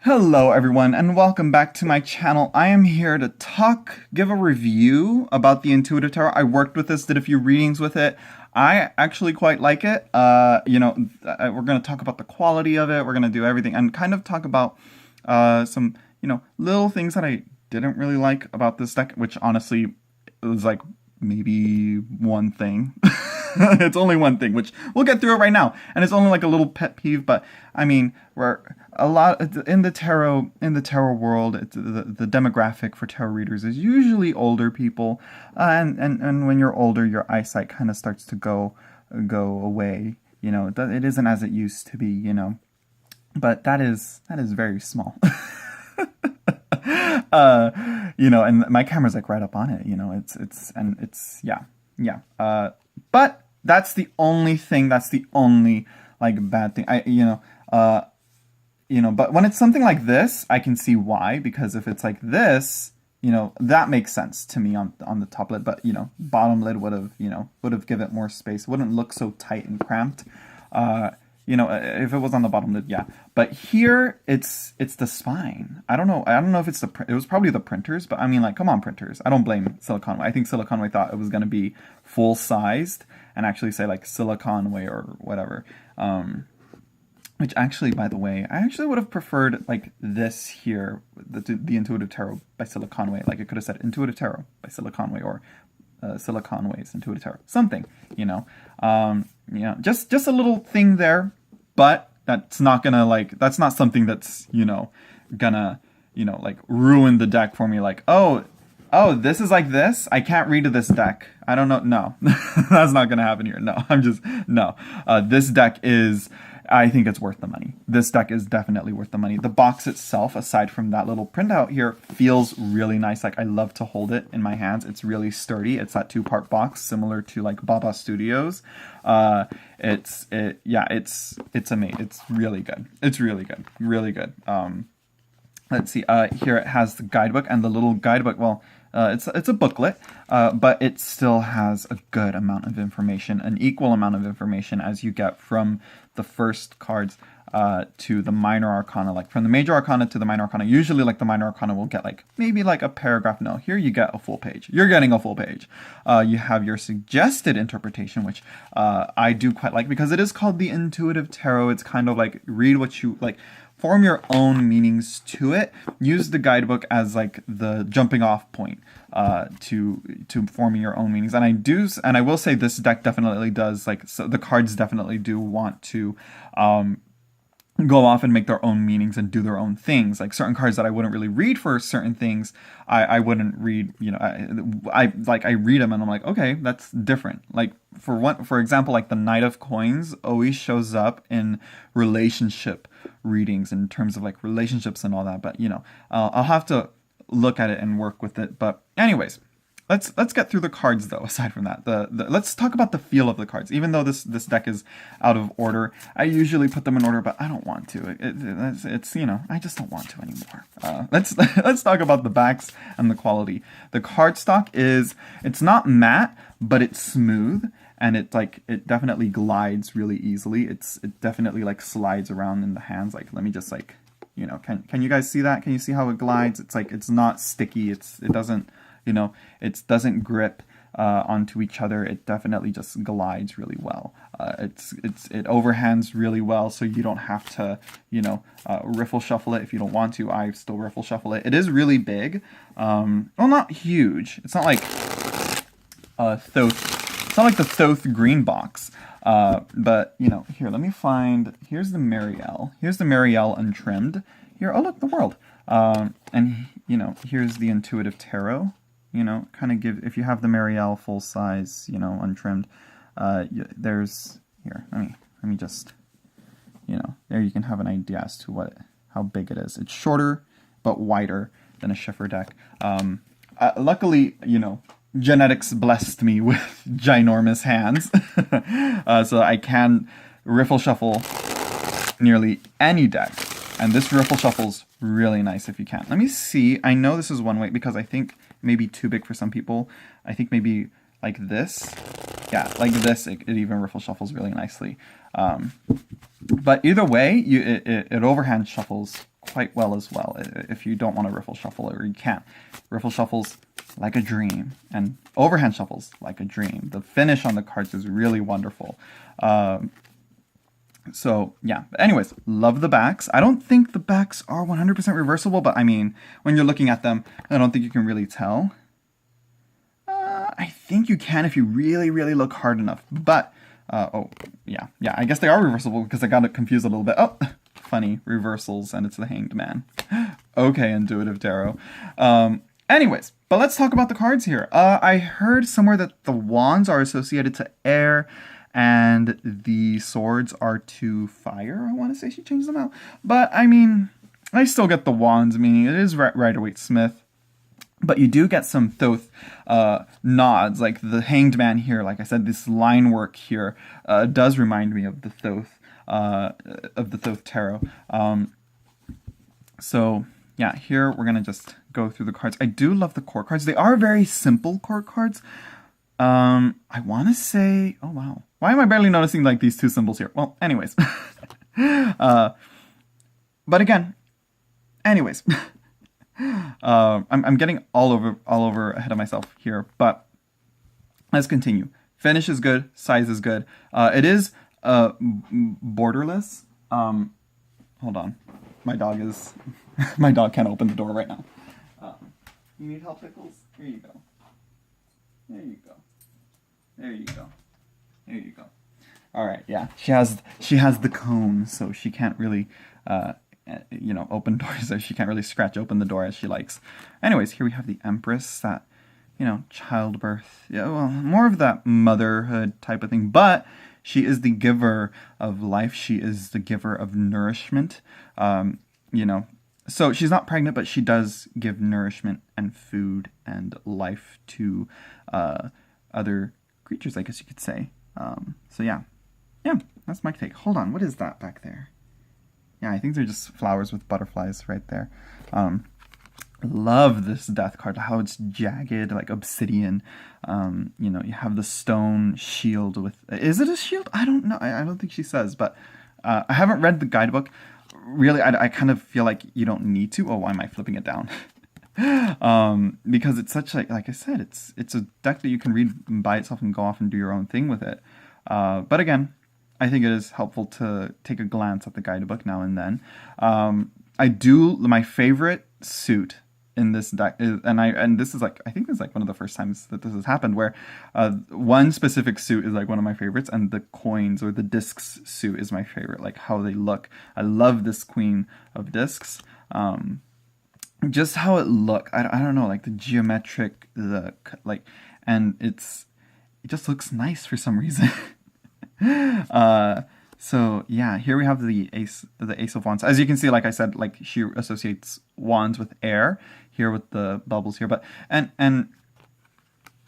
Hello everyone and welcome back to my channel. I am here to give a review about the Intuitive Tarot. I worked with this, did a few readings with it. I actually quite like it. We're going to talk about the quality of it. We're going to do everything and kind of talk about some, little things that I didn't really like about this deck, which honestly was like maybe one thing. It's only one thing, which we'll get through it right now, and it's only like a little pet peeve. But I mean, we're a lot in the tarot world. The demographic for tarot readers is usually older people, and when you're older, your eyesight kind of starts to go away. It isn't as it used to be. But that is very small. And my camera's like right up on it. But that's the only thing. That's the only like bad thing. But when it's something like this, I can see why. Because if it's like this, that makes sense to me on the top lid. But bottom lid would have given it more space. Wouldn't look so tight and cramped. If it was on the bottom lid, yeah. But here, it's the spine. I don't know if it's it was probably the printers, but I mean, like, come on, printers. I don't blame Cilla Conway. I think Cilla Conway thought it was going to be full-sized and actually say, like, Cilla Conway or whatever. Which actually, by the way, I actually would have preferred, like, this here, the Intuitive Tarot by Cilla Conway. Like, it could have said Intuitive Tarot by Cilla Conway or Cilla Conway's Intuitive Tarot. Something, just a little thing there. But that's not gonna that's not something that's, gonna, ruin the deck for me. Like, oh, this is like this. I can't read this deck. I don't know. No, that's not gonna happen here. No, no. This deck is, I think it's worth the money. This deck is definitely worth the money. The box itself, aside from that little printout here, feels really nice. Like, I love to hold it in my hands. It's really sturdy. It's that 2-part box, similar to like Baba Studios. It's amazing. It's really good. It's really good. Really good. Let's see. Here it has the guidebook, and the little guidebook, well, it's a booklet, but it still has a good amount of information, an equal amount of information as you get from the first cards to the minor arcana. Like, from the major arcana to the minor arcana, usually like the minor arcana will get like maybe like a paragraph. No, here you get a full page. You're getting a full page. You have your suggested interpretation, which I do quite like because it is called the Intuitive Tarot. It's kind of like read what you like. Form your own meanings to it. Use the guidebook as like the jumping off point to forming your own meanings. And I will say this deck definitely does, like, so the cards definitely do want to go off and make their own meanings and do their own things. Like, certain cards that I wouldn't really read for certain things, I wouldn't read. I read them and I'm like, okay, that's different. Like, for example, like the Knight of Coins always shows up in relationship readings in terms of like relationships and all that. But I'll have to look at it and work with it. But anyways, let's get through the cards though. Aside from that, let's talk about the feel of the cards. Even though this deck is out of order, I usually put them in order, but I don't want to. It's I just don't want to anymore. Let's talk about the backs and the quality. The cardstock it's not matte, but it's smooth. And it definitely glides really easily. It definitely like slides around in the hands. Like, let me just like, can you guys see that? Can you see how it glides? It's like, it's not sticky. It doesn't grip onto each other. It definitely just glides really well. It overhands really well, so you don't have to, riffle shuffle it if you don't want to. I still riffle shuffle it. It is really big. Well, not huge. It's not like Thoth. It's not like the Thoth green box, but here, let me find. Here's the Marielle. Here's the Marielle untrimmed. Here, oh look, the world. And here's the Intuitive Tarot. Kind of give, if you have the Marielle full size, untrimmed. There's here. Let me just, there you can have an idea as to how big it is. It's shorter but wider than a Schiffer deck. Luckily, genetics blessed me with ginormous hands, so I can riffle shuffle nearly any deck, and this riffle shuffle's really nice if you can. Let me see. I know this is one way because I think maybe too big for some people. I think maybe like this. Yeah, like this, it even riffle shuffles really nicely. But either way, it overhand shuffles quite well as well. If you don't want to riffle shuffle, or you can't. Riffle shuffles like a dream, and overhand shuffles like a dream. The finish on the cards is really wonderful. So yeah, but anyways, love the backs. I don't think the backs are 100% reversible, but I mean, when you're looking at them, I don't think you can really tell. I think you can if you really, really look hard enough. But, oh, yeah, I guess they are reversible because I got it confused a little bit. Oh, funny, reversals, and it's the Hanged Man. Okay, Intuitive Tarot. Anyways, but let's talk about the cards here. I heard somewhere that the wands are associated to air, and the swords are to fire. I want to say she changed them out. But, I mean, I still get the wands, meaning it is Rider-Waite-Smith. But you do get some Thoth nods, like the Hanged Man here. Like I said, this line work here does remind me of the Thoth Tarot. So yeah, here we're gonna just go through the cards. I do love the court cards. They are very simple court cards. I want to say, oh wow, why am I barely noticing like these two symbols here? Well, anyways, but again, anyways. I'm getting all over ahead of myself here, but let's continue. Finish is good, size is good. It is borderless. Hold on, my dog can't open the door right now. You need help, Pickles? Here you go. There you go. There you go. There you go. All right, yeah, she has the cone, so she can't really open doors, so she can't really scratch open the door as she likes. Anyways, here we have the Empress, that, childbirth, well, more of that motherhood type of thing, but she is the giver of life. She is the giver of nourishment, so she's not pregnant, but she does give nourishment and food and life to other creatures, I guess you could say. So yeah, that's my take. Hold on, what is that back there? Yeah, I think they're just flowers with butterflies right there. Love this death card, how it's jagged, like obsidian. You have the stone shield with... Is it a shield? I don't know. I don't think she says, but I haven't read the guidebook. Really, I kind of feel like you don't need to. Oh, why am I flipping it down? Because it's such like I said, it's a deck that you can read by itself and go off and do your own thing with it. But again, I think it is helpful to take a glance at the guidebook now and then. My favorite suit in this deck is, and this is like, I think this is like one of the first times that this has happened, where one specific suit is like one of my favorites, and the coins or the discs suit is my favorite, like how they look. I love this Queen of Discs. Just how it look, I don't know, like the geometric, and it just looks nice for some reason. So yeah, here we have the Ace of Wands. As you can see, like I said, like she associates wands with air here with the bubbles here, but and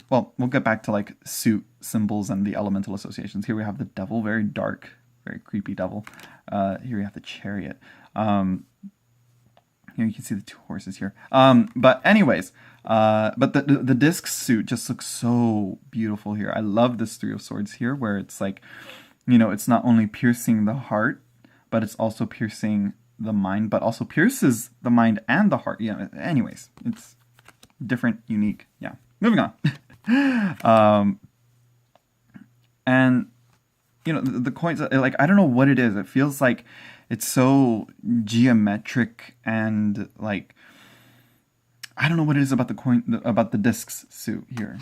well, we'll get back to like suit symbols and the elemental associations. Here we have the Devil, very dark, very creepy devil. Here we have the Chariot. Here you can see the two horses here. But anyways, but the disc suit just looks so beautiful here. I love this Three of Swords here, where it's like, it's not only piercing the heart, but it's also piercing the mind, but also pierces the mind and the heart. Yeah. Anyways, it's different, unique. Yeah. Moving on. And the coins, like, I don't know what it is. It feels like it's so geometric, and like, I don't know what it is about the discs suit here.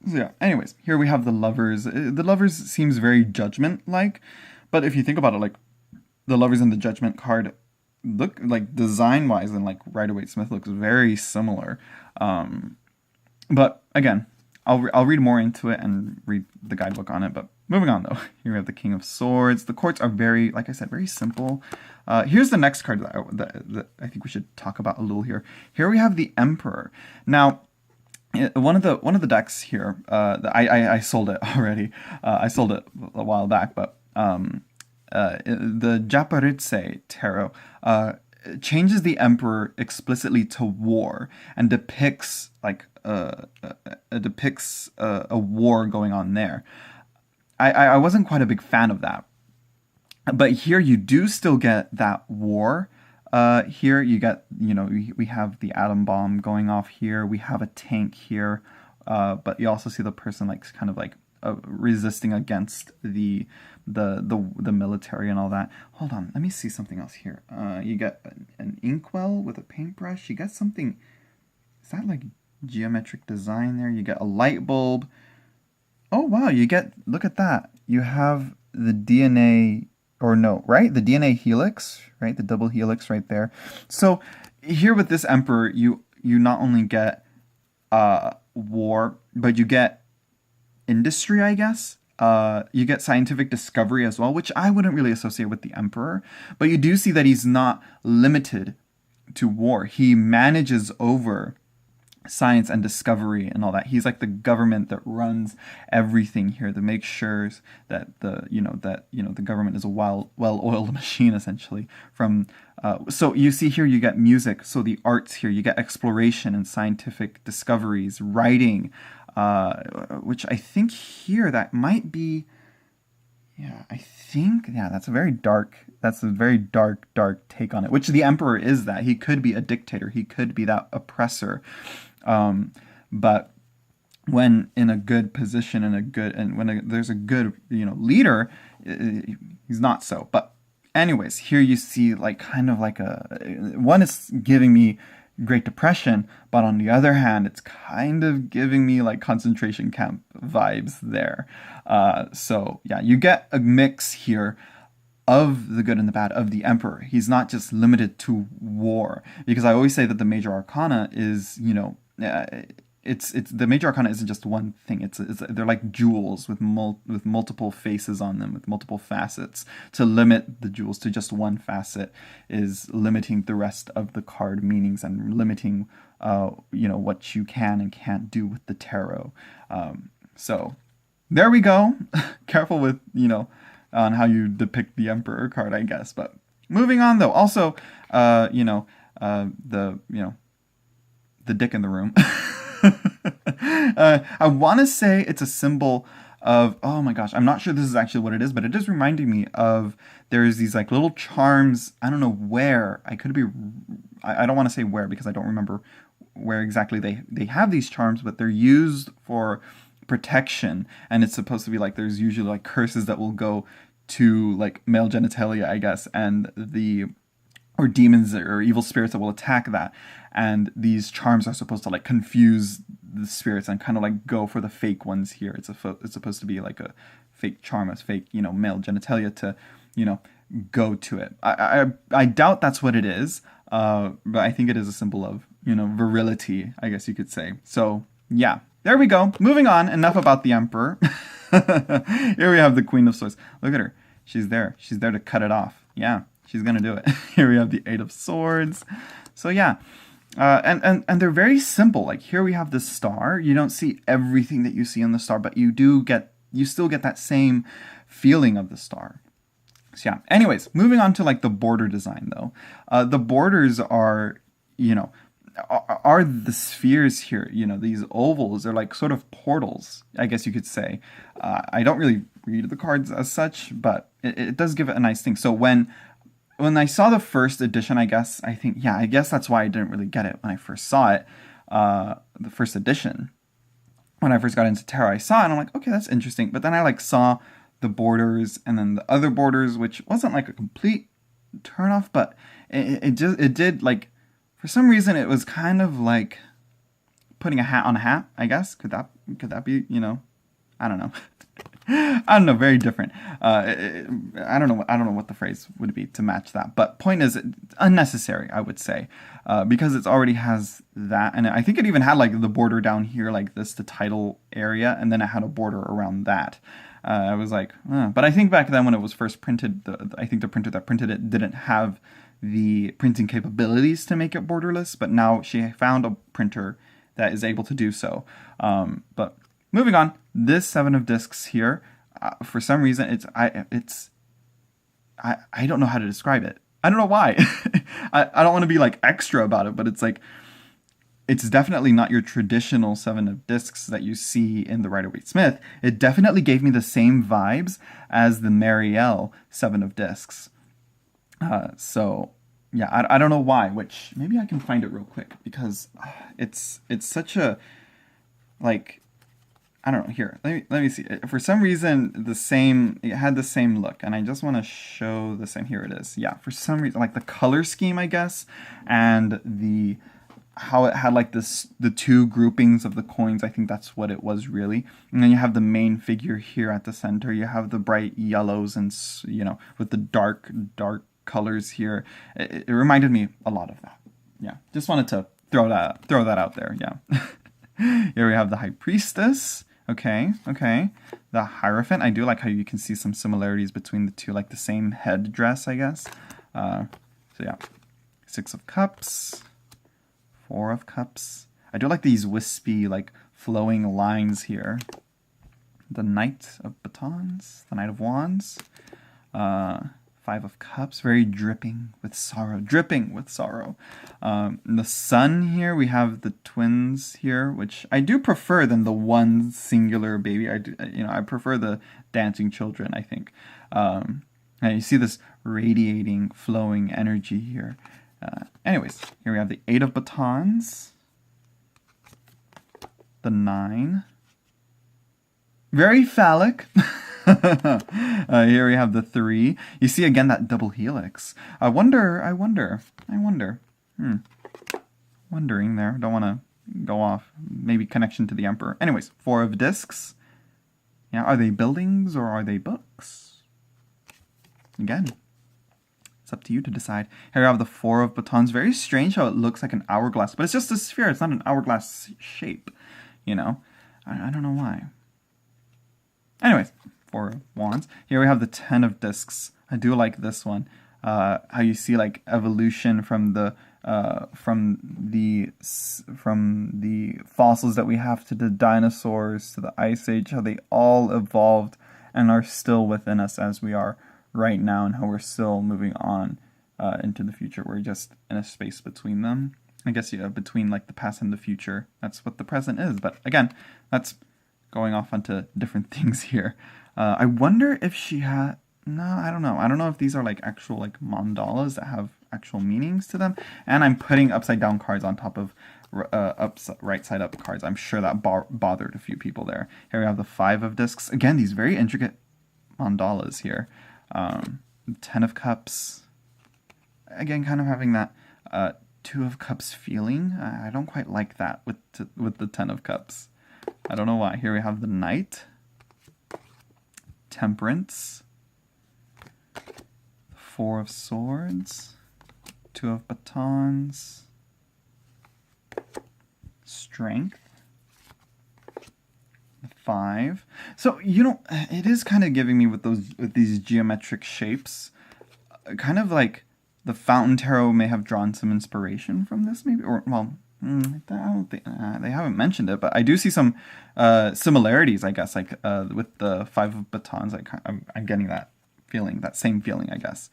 So yeah, anyways, here we have the Lovers. The Lovers seems very Judgment-like, but if you think about it, like, the Lovers and the Judgment card look, like, design-wise, and like Rider-Waite-Smith looks very similar. But again, I'll read more into it and read the guidebook on it, but moving on, though. Here we have the King of Swords. The courts are very, like I said, very simple. Here's the next card that I think we should talk about a little here. Here we have the Emperor. Now, one of the decks here, I sold it already. I sold it a while back, but the Japaritse Tarot changes the Emperor explicitly to war and depicts like a war going on there. I wasn't quite a big fan of that, But here you do still get that war. Here you get, we have the atom bomb going off here. We have a tank here, but you also see the person like kind of like resisting against the military and all that. Hold on, let me see something else here. You get an inkwell with a paintbrush. You get something. Is that like geometric design there? You get a light bulb. Oh wow, you get, look at that. You have the DNA, or no, right? The DNA helix, right? The double helix right there. So here with this emperor, you not only get war, but you get industry, I guess. You get scientific discovery as well, which I wouldn't really associate with the emperor. But you do see that he's not limited to war. He manages over science and discovery and all that. He's like the government that runs everything here, that makes sure that the government is a well-oiled machine essentially. From so you see here you get music, so the arts here, you get exploration and scientific discoveries, writing, which I think here that might be. Yeah, I think, yeah, that's a very dark take on it, which the emperor is that. He could be a dictator. He could be that oppressor. But when in a good position and when there's a good, leader, he's not so. But anyways, here you see like kind of like one is giving me Great Depression, but on the other hand, it's kind of giving me like concentration camp vibes there. So yeah, you get a mix here of the good and the bad of the emperor. He's not just limited to war, because I always say that the major arcana is, it's the major arcana isn't just one thing. It's they're like jewels with multiple faces on them, with multiple facets. To limit the jewels to just one facet is limiting the rest of the card meanings and limiting what you can and can't do with the tarot. So there we go. Careful with on how you depict the emperor card, I guess. But moving on though, also the dick in the room. I want to say it's a symbol of, oh my gosh, I'm not sure this is actually what it is, but it is reminding me of, there's these like little charms. I don't know where. I don't want to say where because I don't remember where exactly they have these charms, but they're used for protection, and it's supposed to be like there's usually like curses that will go to like male genitalia, I guess, and or demons or evil spirits that will attack that. And these charms are supposed to like confuse the spirits and kind of like go for the fake ones here. It's supposed to be like a fake charm, a fake, male genitalia to, go to it. I doubt that's what it is, but I think it is a symbol of, virility, I guess you could say. So yeah, there we go. Moving on. Enough about the emperor. Here we have the Queen of Swords. Look at her. She's there. She's there to cut it off. Yeah, she's gonna do it. Here we have the Eight of Swords. So yeah. And they're very simple. Like here we have the star. You don't see everything that you see in the star, but you still get that same feeling of the star. So yeah. Anyways, moving on to like the border design though. The borders are the spheres here. These ovals are like sort of portals, I guess you could say. I don't really read the cards as such, but it does give it a nice thing. So when I saw the first edition, I guess that's why I didn't really get it when I first saw it. The first edition, when I first got into tarot, I saw it and I'm like, okay, that's interesting. But then I like saw the borders and then the other borders, which wasn't like a complete turnoff, but it did like, for some reason it was kind of like putting a hat on a hat, I guess. Could that be, I don't know. I don't know, very different. I don't know what the phrase would be to match that. But point is, unnecessary, I would say, because it already has that, and I think it even had like the border down here, like this, the title area, and then it had a border around that. I was like, but I think back then when it was first printed, I think the printer that printed it didn't have the printing capabilities to make it borderless. But now she found a printer that is able to do so. But moving on, this Seven of Discs here, for some reason, I don't know how to describe it. I don't know why. I don't want to be like extra about it, but it's like, it's definitely not your traditional Seven of Discs that you see in the Rider-Waite-Smith. It definitely gave me the same vibes as the Marielle Seven of Discs. So yeah, I don't know why, which maybe I can find it real quick because it's such a, like, I don't know. Here, let me see. For some reason, it had the same look, and I just want to show the same. Here it is. Yeah, for some reason, like the color scheme, I guess, and how it had like the two groupings of the coins. I think that's what it was really. And then you have the main figure here at the center. You have the bright yellows and, with the dark colors here. It reminded me a lot of that. Yeah, just wanted to throw that out there. Yeah. Here we have the High Priestess. Okay. The Hierophant. I do like how you can see some similarities between the two, like the same headdress, I guess. So yeah. Six of Cups. Four of Cups. I do like these wispy, like, flowing lines here. The Knight of Batons. The Knight of Wands. Five of Cups. Very dripping with sorrow. The Sun here. We have the twins here, which I do prefer than the one singular baby. I prefer the dancing children, I think. And you see this radiating, flowing energy here. Anyways, here we have the Eight of Batons. The Nine. Very phallic. Here we have the Three. You see again that double helix. I wonder. Wondering there. Don't want to go off. Maybe connection to the Emperor. Anyways, Four of Discs. Yeah, are they buildings or are they books? Again, it's up to you to decide. Here we have the Four of Batons. Very strange how it looks like an hourglass, but it's just a sphere. It's not an hourglass shape. I don't know why. Anyways, Four of Wands. Here we have the Ten of Discs. I do like this one. How you see like evolution from the fossils that we have to the dinosaurs to the Ice Age. How they all evolved and are still within us as we are right now, and how we're still moving on into the future. We're just in a space between them. I guess between like the past and the future. That's what the present is. But again, that's going off onto different things here. I wonder if she had... No, I don't know. I don't know if these are like actual like mandalas that have actual meanings to them. And I'm putting upside down cards on top of right side up cards. I'm sure that bothered a few people there. Here we have the Five of Discs. Again, these very intricate mandalas here. Ten of Cups. Again, kind of having that Two of Cups feeling. I don't quite like that with the Ten of Cups. I don't know why. Here we have the Knight. Temperance. Four of Swords. Two of Batons. Strength. Five. So, it is kind of giving me with these geometric shapes, kind of like the Fountain Tarot may have drawn some inspiration from this, maybe, or well, I don't think they haven't mentioned it, but I do see some similarities, I guess, like with the Five of Batons. I'm getting that feeling, that same feeling, I guess.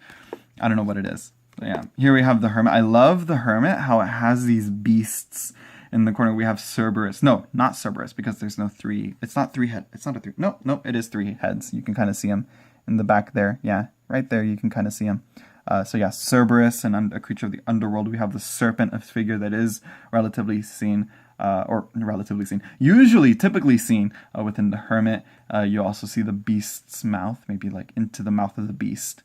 I don't know what it is. But yeah, here we have the Hermit. I love the Hermit, how it has these beasts in the corner. We have Cerberus. No, not Cerberus, because there's no three. It's not three head. It's not a three. No, it is three heads. You can kind of see him in the back there. Yeah, right there. You can kind of see him. So yeah, Cerberus, and a creature of the underworld. We have the serpent, a figure that is usually, typically seen within the Hermit. You also see the beast's mouth, maybe like into the mouth of the beast.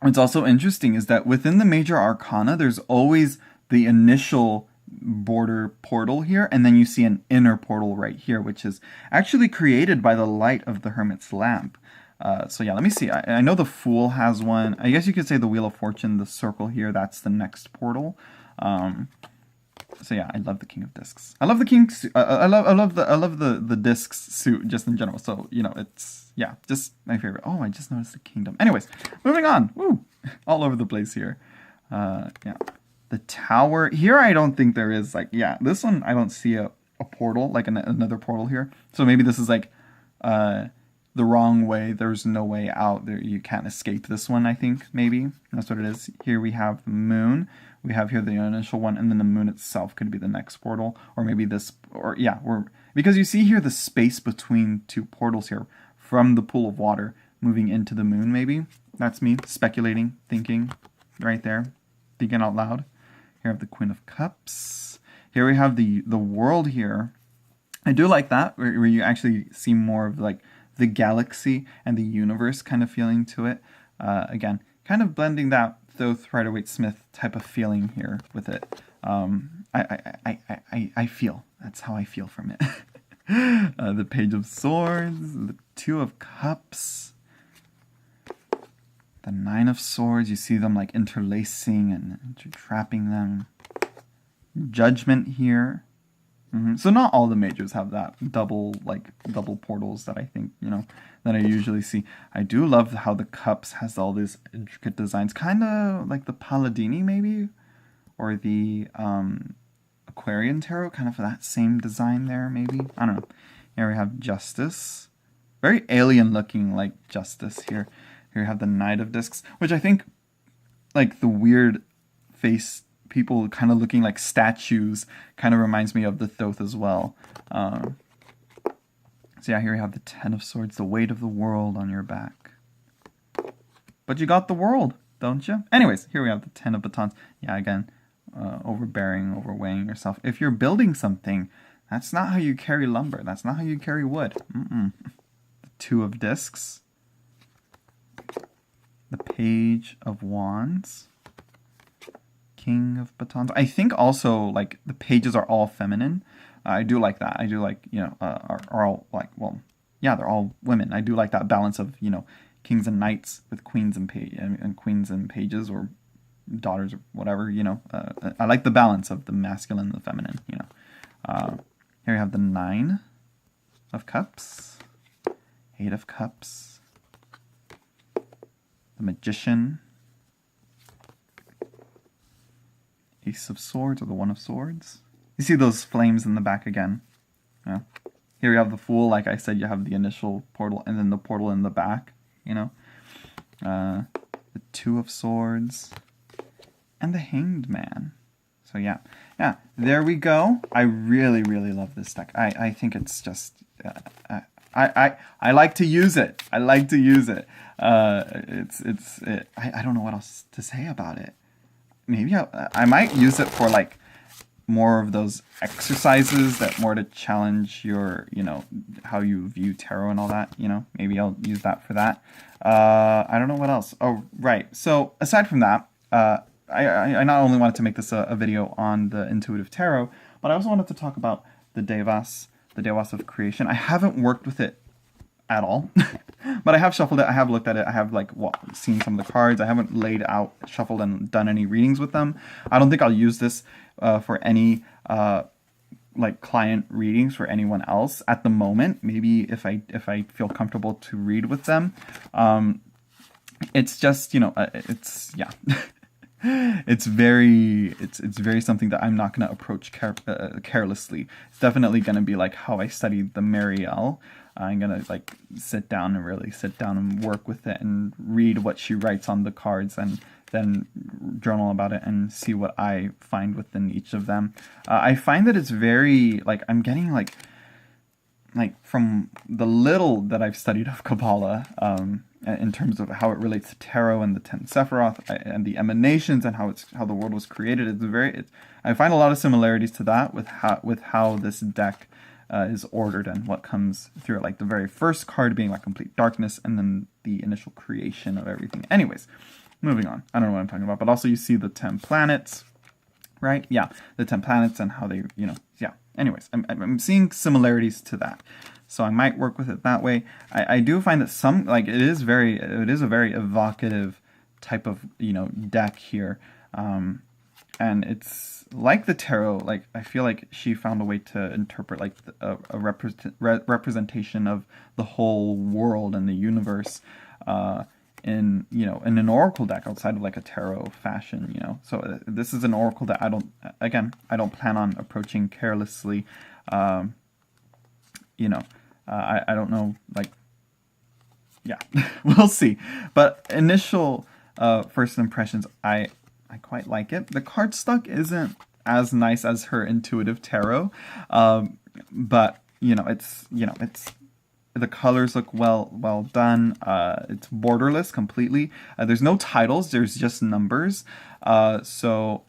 What's also interesting is that within the major arcana, there's always the initial border portal here, and then you see an inner portal right here, which is actually created by the light of the Hermit's lamp. So yeah, let me see. I know the Fool has one. I guess you could say the Wheel of Fortune, the circle here, that's the next portal. So yeah, I love the King of Discs. I love the King. I love the Discs suit just in general. So it's just my favorite. Oh, I just noticed the Kingdom. Anyways, moving on. Woo, all over the place here. Yeah, the Tower here. I don't think there is this one. I don't see a portal like another portal here. So maybe this is like the wrong way. There's no way out. There, you can't escape this one, I think, maybe. That's what it is. Here we have the moon. We have here the initial one, and then the moon itself could be the next portal. Or maybe this, or yeah, because you see here the space between two portals here from the pool of water moving into the moon, maybe. That's me speculating, thinking right there, thinking out loud. Here we have the Queen of Cups. Here we have the world here. I do like that, where you actually see more of like the galaxy and the universe kind of feeling to it. Again, kind of blending that Thoth Rider-Waite-Smith type of feeling here with it. I feel, that's how I feel from it. The Page of Swords, the Two of Cups, the Nine of Swords. You see them like interlacing and trapping them. Judgment here. So not all the majors have that double portals that I think, that I usually see. I do love how the cups has all these intricate designs, kind of like the Palladini maybe, or the Aquarian Tarot, kind of that same design there maybe. I don't know. Here we have Justice. Very alien looking like Justice here. Here we have the Knight of Discs, which I think like the weird face people kind of looking like statues kind of reminds me of the Thoth as well. So yeah, here we have the Ten of Swords, the weight of the world on your back. But you got the world, don't you? Anyways, here we have the Ten of Batons. Yeah, again, overbearing, overweighing yourself. If you're building something, that's not how you carry lumber. That's not how you carry wood. The Two of Discs. The Page of Wands. King of Batons. I think also like the pages are all feminine. I do like that. I do like, are all like, well, yeah, they're all women. I do like that balance of, kings and knights with queens and queens and pages or daughters or whatever, I like the balance of the masculine and the feminine, Here we have the Nine of Cups, Eight of Cups, the Magician, Ace of Swords, or the One of Swords. You see those flames in the back again. Yeah. Here we have the Fool. Like I said, you have the initial portal and then the portal in the back, The Two of Swords. And the Hanged Man. So yeah. Yeah, there we go. I really, really love this deck. I think it's just... I like to use it. I like to use it. I don't know what else to say about it. Maybe I might use it for like more of those exercises that more to challenge your, how you view tarot and all that, maybe I'll use that for that. I don't know what else. Oh, right. So aside from that, I not only wanted to make this a video on the intuitive tarot, but I also wanted to talk about the Devas of creation. I haven't worked with it at all, but I have shuffled it. I have looked at it. I have seen some of the cards. I haven't laid out, shuffled, and done any readings with them. I don't think I'll use this for any client readings for anyone else at the moment. Maybe if I feel comfortable to read with them. It's just it's yeah. It's very something that I'm not going to approach carelessly. It's definitely going to be like how I studied the Marielle. I'm going to sit down and work with it and read what she writes on the cards and then journal about it and see what I find within each of them. I find that it's very I'm getting from the little that I've studied of Kabbalah, in terms of how it relates to tarot and the 10 Sephiroth and the emanations and how the world was created. I find a lot of similarities to that with how this deck is ordered and what comes through it. Like the very first card being complete darkness, and then the initial creation of everything. Anyways, moving on. I don't know what I'm talking about, but also you see the 10 planets, right? Yeah, the 10 planets and how they, yeah. Anyways, I'm seeing similarities to that. So I might work with it that way. I do find that it is a very evocative type of, deck here. And it's like the tarot, I feel like she found a way to interpret a representation of the whole world and the universe in an oracle deck outside of a tarot fashion, So this is an oracle that I don't plan on approaching carelessly. I don't know, yeah, we'll see. But initial first impressions, I quite like it. The cardstock isn't as nice as her intuitive tarot, but it's the colors look well done. It's borderless completely. There's no titles. There's just numbers. So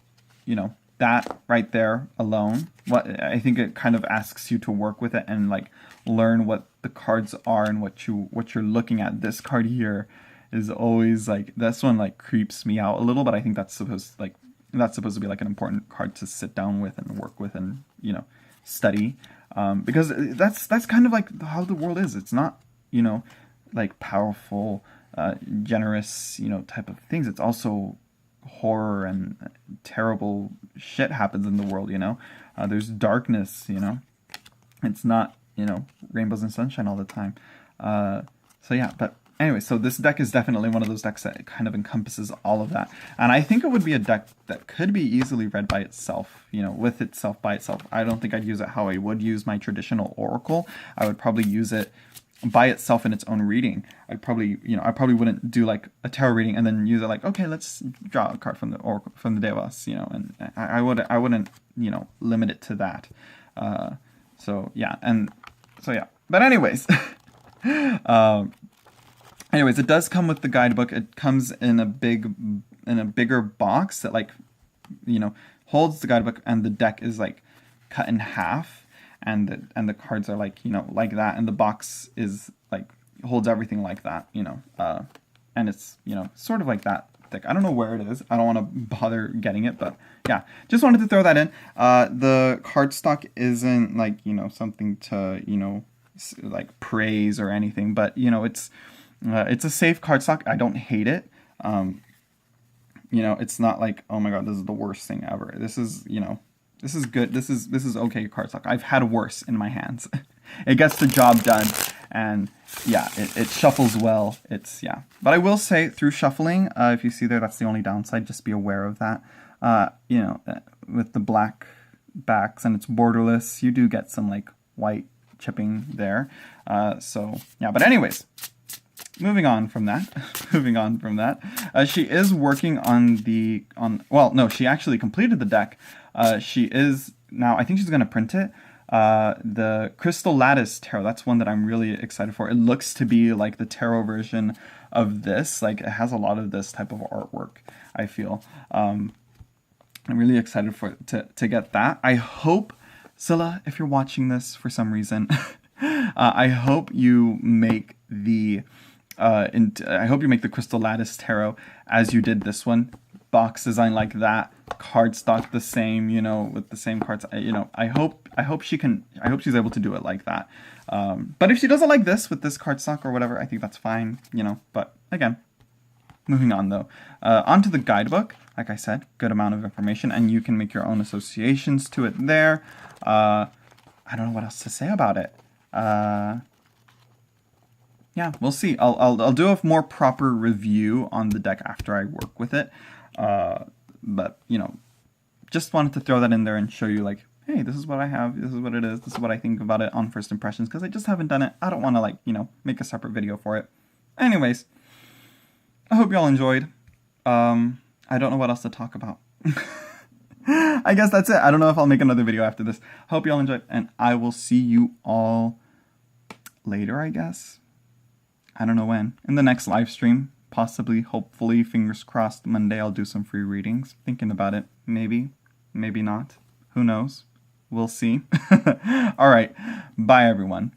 that right there alone, what I think it kind of asks you to work with it and like learn what the cards are and what you're looking at. This card here is always like, this one like creeps me out a little, but I think that's supposed to be like an important card to sit down with and work with and study, because that's kind of like how the world is. It's not like powerful, generous type of things. It's also horror and terrible shit happens in the world. There's darkness. It's not rainbows and sunshine all the time. So yeah, but anyway, so this deck is definitely one of those decks that kind of encompasses all of that. And I think it would be a deck that could be easily read by itself, with itself by itself. I don't think I'd use it how I would use my traditional Oracle. I would probably use it by itself in its own reading. I probably wouldn't do like a tarot reading and then use it like, okay, let's draw a card from the Oracle, from the Devas, and I wouldn't, limit it to that. So yeah. But anyways, it does come with the guidebook. It comes in a bigger box that holds the guidebook, and the deck is like cut in half, and the cards are like like that, and the box is like holds everything like that, and it's sort of like that thick. I don't know where it is. I don't want to bother getting it, but yeah, just wanted to throw that in. The cardstock isn't like something to like praise or anything, but it's a safe cardstock. I don't hate it. It's not like, oh my god, this is the worst thing ever. This is this is good. This is okay cardstock. I've had worse in my hands. It gets the job done, and yeah, it shuffles well. But I will say, through shuffling, if you see there, that's the only downside. Just be aware of that. With the black backs and it's borderless, you do get some like white chipping there. So yeah, but anyways, moving on from that, she is working on she actually completed the deck. She is now, I think she's going to print it. The Crystal Lattice Tarot, that's one that I'm really excited for. It looks to be like the tarot version of this. Like, it has a lot of this type of artwork, I feel. I'm really excited to get that. I hope, Cilla, if you're watching this for some reason, I hope you make the Crystal Lattice Tarot as you did this one. Box design like that, cardstock the same, with the same cards. I hope she's able to do it like that. But if she doesn't like this with this cardstock or whatever, I think that's fine, But again, moving on though, onto the guidebook. Like I said, good amount of information, and you can make your own associations to it there. I don't know what else to say about it. Yeah, we'll see. I'll do a more proper review on the deck after I work with it. But just wanted to throw that in there and show you like, hey, this is what I have, this is what it is, this is what I think about it on first impressions, because I just haven't done it. I don't want to make a separate video for it. Anyways, I hope y'all enjoyed. I don't know what else to talk about. I guess that's it. I don't know if I'll make another video after this. Hope y'all enjoyed, and I will see you all later, I guess. I don't know when. In the next live stream. Possibly, hopefully, fingers crossed, Monday I'll do some free readings. Thinking about it. Maybe. Maybe not. Who knows? We'll see. Alright. Bye, everyone.